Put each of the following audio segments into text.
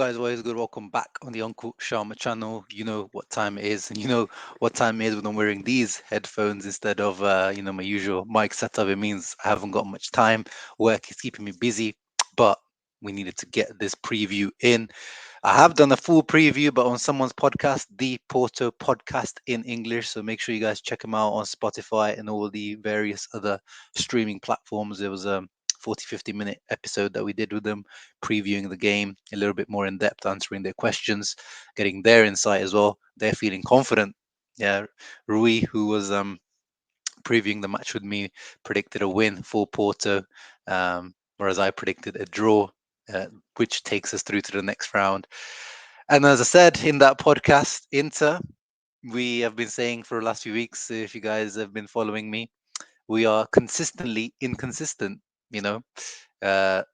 guys? Always good. Welcome back on the Uncle Sharma channel. You know what time it is, and you know what time it is when I'm wearing these headphones instead of my usual mic setup. It means I haven't got much time. Work is keeping me busy, but we needed to get this preview in. I have done a full preview, but on someone's podcast, the Porto podcast in English. So make sure you guys check them out on Spotify and all the various other streaming platforms. There was a 40, 50-minute episode that we did with them, previewing the game a little bit more in depth, answering their questions, getting their insight as well. They're feeling confident. Yeah, Rui, who was previewing the match with me, predicted a win for Porto, whereas I predicted a draw, uh, which takes us through to the next round. And as I said in that podcast, Inter, we have been saying for the last few weeks, if you guys have been following me, we are consistently inconsistent. You know,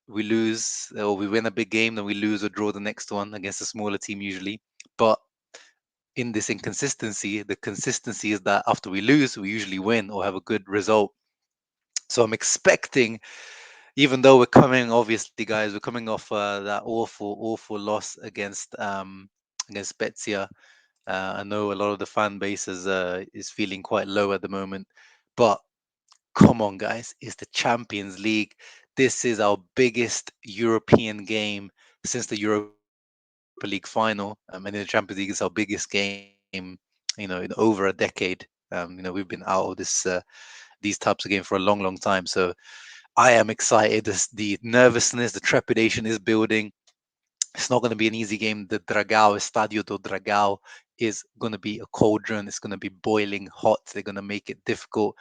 we lose or we win a big game, then we lose or draw the next one against a smaller team usually. But in this inconsistency, the consistency is that after we lose, we usually win or have a good result. So I'm expecting, even though we're coming, obviously, guys, we're coming off that awful loss against Spezia. I know a lot of the fan base is feeling quite low at the moment, but come on, guys, it's the Champions League. This is our biggest European game since the Europa League final. And in the Champions League, it's our biggest game, in over a decade. We've been out of these types of games for a long, long time. So I am excited. The nervousness, the trepidation is building. It's not going to be an easy game. The Dragao, Estadio do Dragao, is going to be a cauldron. It's going to be boiling hot. They're going to make it difficult.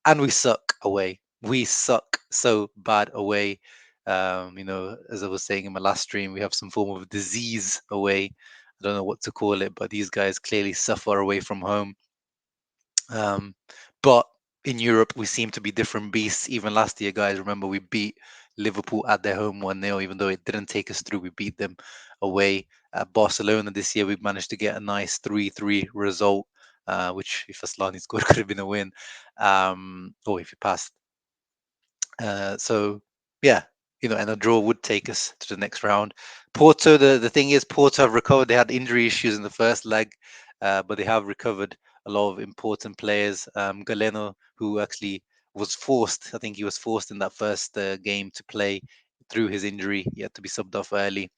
And we suck away. We suck so bad away. As I was saying in my last stream, we have some form of disease away. I don't know what to call it, but these guys clearly suffer away from home. Um, but in Europe, we seem to be different beasts. Even last year, guys, remember we beat Liverpool at their home 1-0, even though it didn't take us through. We beat them away. At Barcelona this year, we managed to get a nice 3-3 result, which if Aslani scored could have been a win, or if he passed. So yeah, and a draw would take us to the next round. Porto, the thing is, Porto have recovered. They had injury issues in the first leg, but they have recovered a lot of important players. Galeno, who actually was forced, I think he was forced in that first game to play through his injury. He had to be subbed off early.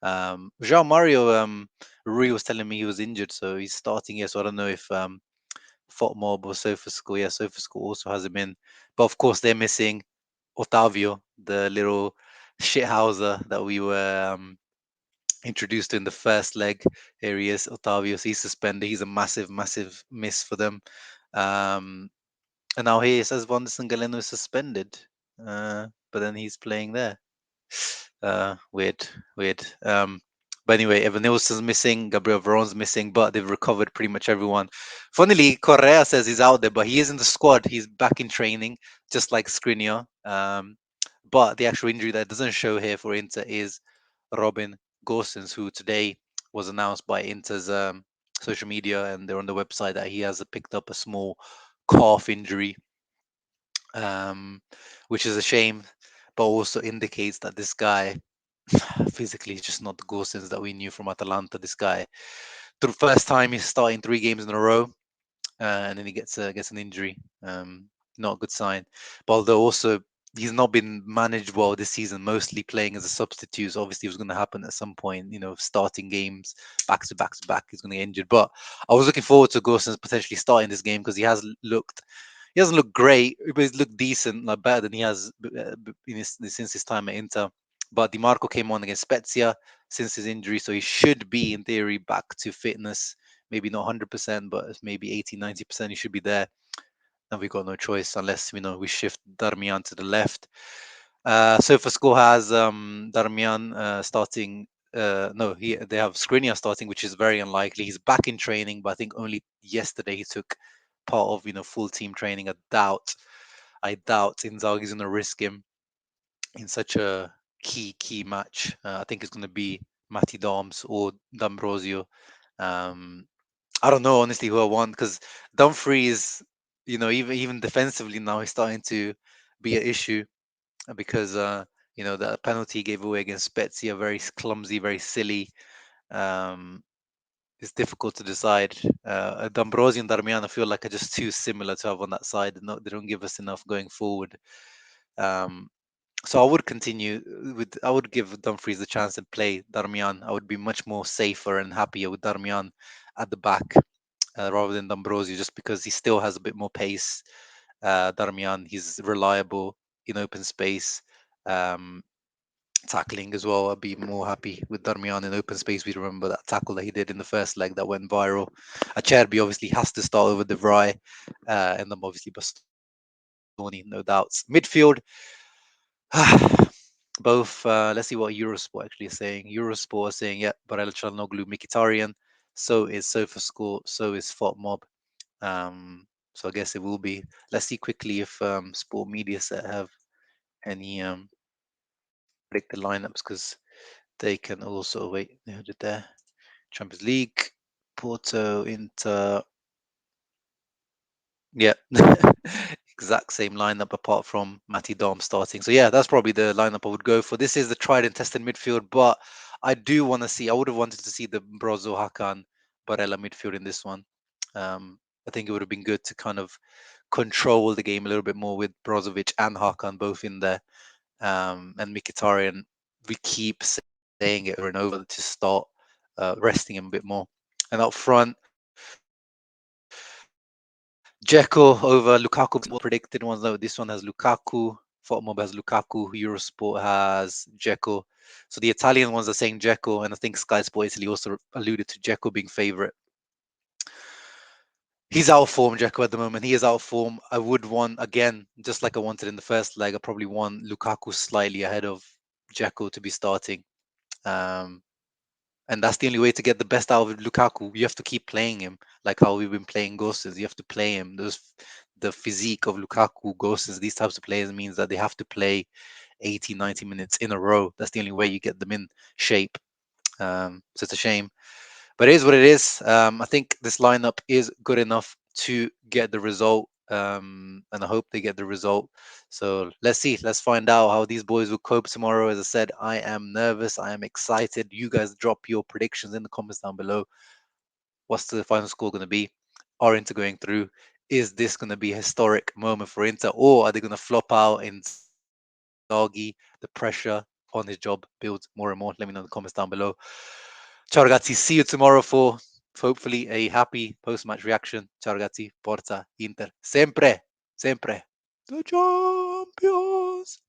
João Mario, Rui was telling me he was injured, so he's starting here. So I don't know if Fotmob or SofaScore. Yeah, SofaScore also has him in. But of course, they're missing Otavio, the little shithouser that we were introduced in the first leg. Here he is, Otavio. So he's suspended. He's a massive, massive miss for them. Um, and now here it says Wanderson Galeno is suspended, but then he's playing there. Weird, weird. But anyway, Evan Nilsson's missing, Gabriel Veron's missing, but they've recovered pretty much everyone. Funnily, Correa says he's out there, but he is in the squad. He's back in training, just like Skriniar. But the actual injury that doesn't show here for Inter is Robin Gosens, who today was announced by Inter's social media, and they're on the website that he has picked up a small calf injury, um, which is a shame, but also indicates that this guy physically is just not the Gosens that we knew from Atalanta. This guy, the first time he's starting 3 games in a row, and then he gets an injury. Not a good sign. But although also he's not been managed well this season, mostly playing as a substitute. So obviously, it was going to happen at some point. Starting games back to back to back, he's going to get injured. But I was looking forward to Gosens potentially starting this game because he has looked. He hasn't looked great, but he's looked decent, like better than he has since his time at Inter. But Di Marco came on against Spezia since his injury, so he should be, in theory, back to fitness. Maybe not 100%, but maybe 80, 90%. He should be there. And we got no choice unless we shift Darmian to the left. SofaScore has Darmian starting. No, they have Skriniar starting, which is very unlikely. He's back in training, but I think only yesterday he took part of full team training. I doubt Inzaghi's going to risk him in such a key match. I think it's going to be Matty Doms or D'Ambrosio. Um, I don't know honestly who I want because Dumfries, even defensively now he's starting to be an issue because That penalty he gave away against Spezia, very clumsy, very silly. Um, it's difficult to decide. D'Ambrosio and Darmian, I feel like are just too similar to have on that side. No, they don't give us enough going forward. Um, so I would continue with. I would give Dumfries the chance and play Darmian. I would be much more safer and happier with Darmian at the back rather than D'Ambrosio, just because he still has a bit more pace. Darmian, he's reliable in open space. Um, Tackling as well. I'd be more happy with Darmian in open space. We remember that tackle that he did in the first leg that went viral. Acerbi obviously has to start over De Vrij, and then obviously Bastoni, no doubts. Midfield, both. Let's see what Eurosport actually is saying. Eurosport is saying, yeah, Barella, Çalhanoğlu, Mkhitaryan. So is SofaScore. So is FotMob. So I guess it will be. Let's see quickly if Sport Media Set have any predict the lineups because they can also wait. They had it there. Champions League, Porto, Inter. Yeah, exact same lineup apart from Matty Dom starting. So yeah, that's probably the lineup I would go for. This is the tried and tested midfield, but I do want to see. I would have wanted to see the Brozo, Hakan, Barella midfield in this one. I think it would have been good to kind of control the game a little bit more with Brozovic and Hakan both in there. And Mkhitaryan, we keep saying it over and over to start resting him a bit more. And up front, Dzeko over Lukaku. Predicted ones though. This one has Lukaku. FotMob has Lukaku. Eurosport has Dzeko. So the Italian ones are saying Dzeko, and I think Sky Sport Italy also alluded to Dzeko being favourite. He's out of form, Dzeko, at the moment. He is out of form. I would want, again, just like I wanted in the first leg, I probably want Lukaku slightly ahead of Dzeko to be starting. Um, and that's the only way to get the best out of Lukaku. You have to keep playing him like how we've been playing Gosses. You have to play him. The physique of Lukaku, Gosses, these types of players means that they have to play 80, 90 minutes in a row. That's the only way you get them in shape. So it's a shame. But it is what it is. I think this lineup is good enough to get the result. And I hope they get the result. So let's see. Let's find out how these boys will cope tomorrow. As I said, I am nervous. I am excited. You guys drop your predictions in the comments down below. What's the final score going to be? Are Inter going through? Is this going to be a historic moment for Inter, or are they going to flop out in Zaghi? The pressure on his job builds more and more. Let me know in the comments down below. Ciao ragazzi, see you tomorrow for hopefully a happy post-match reaction. Ciao ragazzi, Porta, Inter, sempre, sempre. The champions!